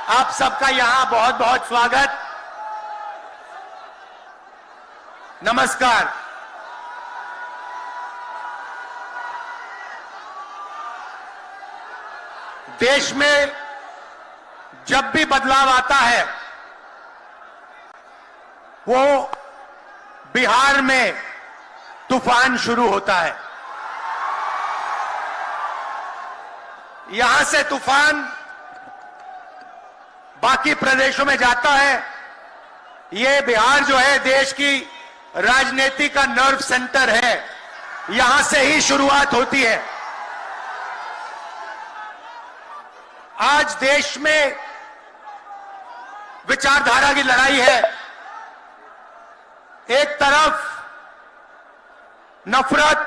आप सबका यहां बहुत बहुत स्वागत। नमस्कार। देश में जब भी बदलाव आता है वो बिहार में तूफान शुरू होता है। यहां से तूफान बाकी प्रदेशों में जाता है। ये बिहार जो है देश की राजनीति का नर्व सेंटर है, यहां से ही शुरुआत होती है। आज देश में विचारधारा की लड़ाई है। एक तरफ नफरत,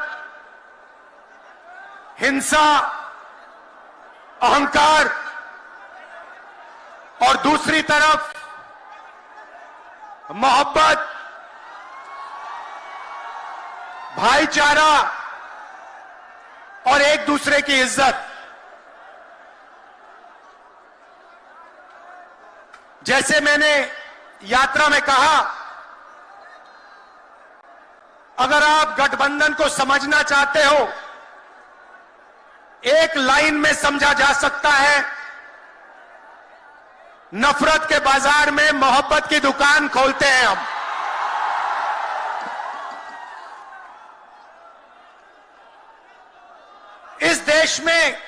हिंसा, अहंकार और दूसरी तरफ मोहब्बत, भाईचारा और एक दूसरे की इज्जत। जैसे मैंने यात्रा में कहा, अगर आप गठबंधन को समझना चाहते हो, एक लाइन में समझा जा सकता है, नफरत के बाजार में मोहब्बत की दुकान खोलते हैं हम। इस देश में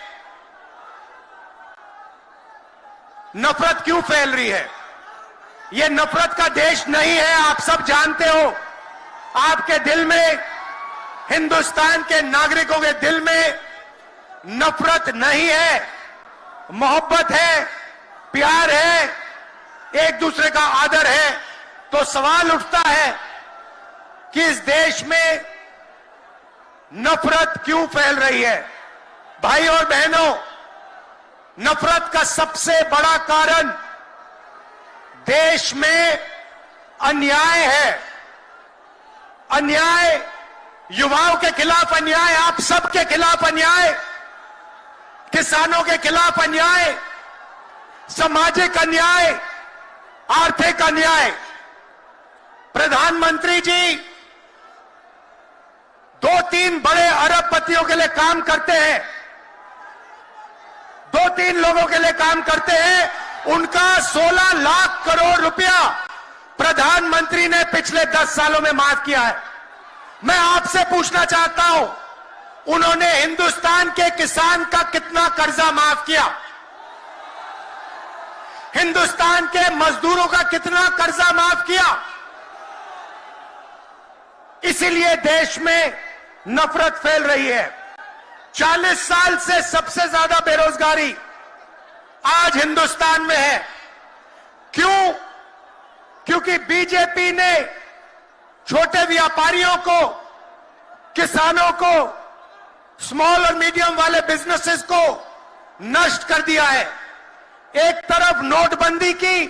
नफरत क्यों फैल रही है? यह नफरत का देश नहीं है, आप सब जानते हो। आपके दिल में, हिंदुस्तान के नागरिकों के दिल में नफरत नहीं है, मोहब्बत है, प्यार है, एक दूसरे का आदर है। तो सवाल उठता है कि इस देश में नफरत क्यों फैल रही है? भाई और बहनों, नफरत का सबसे बड़ा कारण देश में अन्याय है। अन्याय, युवाओं के खिलाफ अन्याय, आप सबके खिलाफ अन्याय, किसानों के खिलाफ अन्याय, सामाजिक अन्याय, आर्थिक अन्याय। प्रधानमंत्री जी 2-3 बड़े अरबपतियों के लिए काम करते हैं, 2-3 लोगों के लिए काम करते हैं। उनका 16 लाख करोड़ रुपया प्रधानमंत्री ने पिछले 10 सालों में माफ किया है। मैं आपसे पूछना चाहता हूं, उन्होंने हिंदुस्तान के किसान का कितना कर्जा माफ किया? हिंदुस्तान के मजदूरों का कितना कर्जा माफ किया? इसीलिए देश में नफरत फैल रही है। 40 साल से सबसे ज्यादा बेरोजगारी आज हिंदुस्तान में है। क्यों? क्योंकि बीजेपी ने छोटे व्यापारियों को, किसानों को, स्मॉल और मीडियम वाले बिजनेसेस को नष्ट कर दिया है। एक तरफ नोटबंदी की,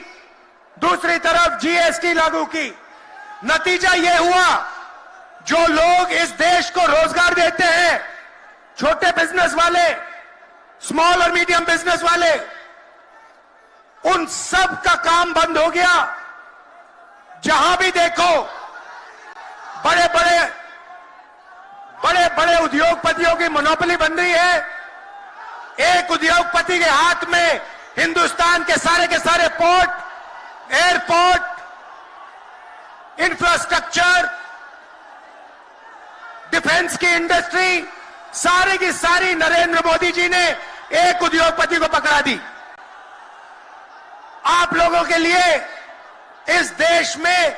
दूसरी तरफ जीएसटी लागू की। नतीजा यह हुआ, जो लोग इस देश को रोजगार देते हैं, छोटे बिजनेस वाले, स्मॉल और मीडियम बिजनेस वाले, उन सब का काम बंद हो गया। जहां भी देखो बड़े बड़े उद्योगपतियों की मोनोपोली बन रही है। एक उद्योगपति के हाथ में हिंदुस्तान के सारे पोर्ट, एयरपोर्ट, इंफ्रास्ट्रक्चर, डिफेंस की इंडस्ट्री, सारी की सारी नरेंद्र मोदी जी ने एक उद्योगपति को पकड़ा दी। आप लोगों के लिए इस देश में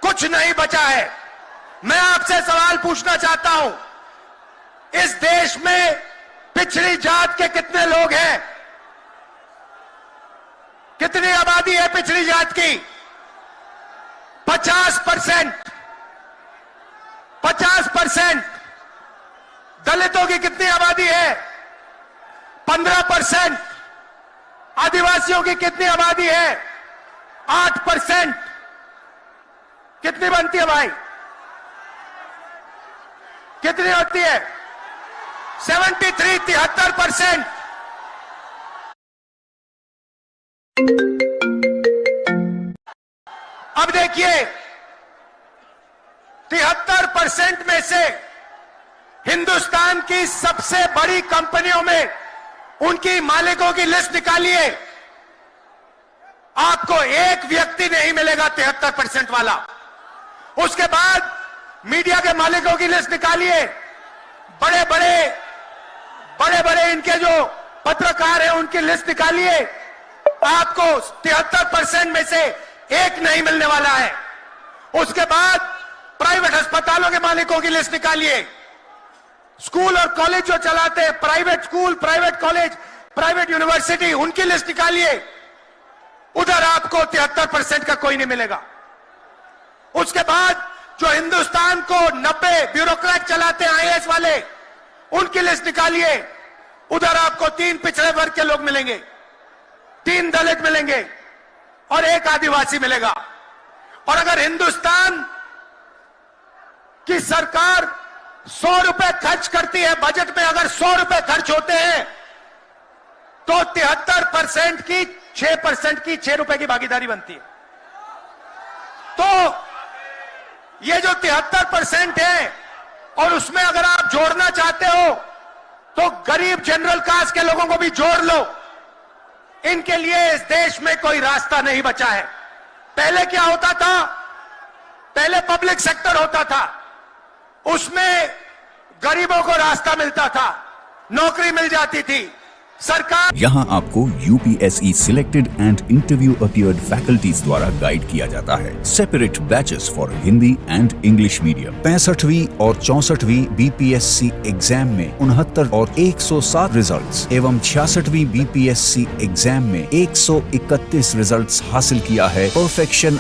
कुछ नहीं बचा है। मैं आपसे सवाल पूछना चाहता हूं, इस देश में पिछड़ी जात के कितने लोग हैं? कितनी आबादी है पिछड़ी जात की? 50%। 50%। दलितों की कितनी आबादी है? 15%। आदिवासियों की कितनी आबादी है? 8%। कितनी बनती है भाई? कितनी होती है? 73, 73%। अब देखिए 73% में से हिंदुस्तान की सबसे बड़ी कंपनियों में उनकी मालिकों की लिस्ट निकालिए, आपको एक व्यक्ति नहीं मिलेगा 73% वाला। उसके बाद मीडिया के मालिकों की लिस्ट निकालिए, बड़े बड़े इनके जो पत्रकार हैं उनकी लिस्ट निकालिए, आपको 73% में से एक नहीं मिलने वाला है। उसके बाद प्राइवेट अस्पतालों के मालिकों की लिस्ट निकालिए, स्कूल और कॉलेज जो चलाते हैं, private school, private college, private university, उनकी लिस्ट निकालिए, उधर आपको 73% का कोई नहीं मिलेगा। उसके बाद जो हिंदुस्तान को 90 ब्यूरोक्रेट चलाते हैं आईएएस वाले, उनकी लिस्ट निकालिए, उधर आपको 3 पिछड़े वर्ग के लोग मिलेंगे, 3 दलित मिलेंगे और 1 आदिवासी मिलेगा। और अगर हिंदुस्तान की सरकार 100 रुपए खर्च करती है, बजट में अगर 100 रुपए खर्च होते हैं तो 73% की 6% की 6 रुपए की भागीदारी बनती है। तो ये जो 73% है और उसमें अगर आप जोड़ना चाहते हो तो गरीब जनरल कास्ट के लोगों को भी जोड़ लो। इनके लिए इस देश में कोई रास्ता नहीं बचा है। पहले क्या होता था, पहले पब्लिक सेक्टर होता था, उसमें गरीबों को रास्ता मिलता था, नौकरी मिल जाती थी। सरकार यहाँ आपको UPSC selected and interview appeared faculties द्वारा गाइड किया जाता है। Separate batches for Hindi and English medium. 65वीं और 64वीं बीपीएससी एग्जाम में 69 और 107 रिजल्ट्स एवं 66वीं बीपीएससी एग्जाम में 131 रिजल्ट्स हासिल किया है। परफेक्शन